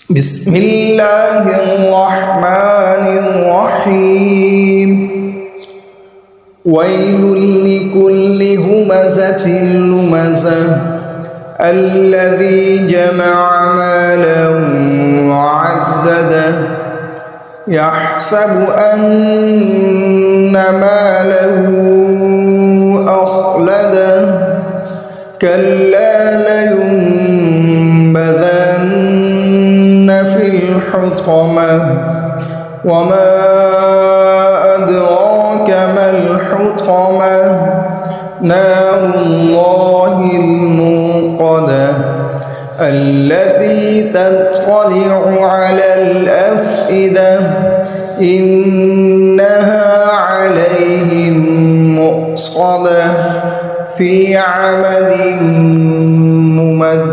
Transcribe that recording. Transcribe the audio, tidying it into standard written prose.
بسم الله الرحمن الرحيم ويل لكل همزة لمزة الذي جمع مالا وعدده يحسب أن ماله أخلده كلا لينبذن في الحطمة وما أدراك ما الحطمة نار الله الموقدة التي تطلع على الأفئدة إنها عليهم مؤصدة في عمد ممددة.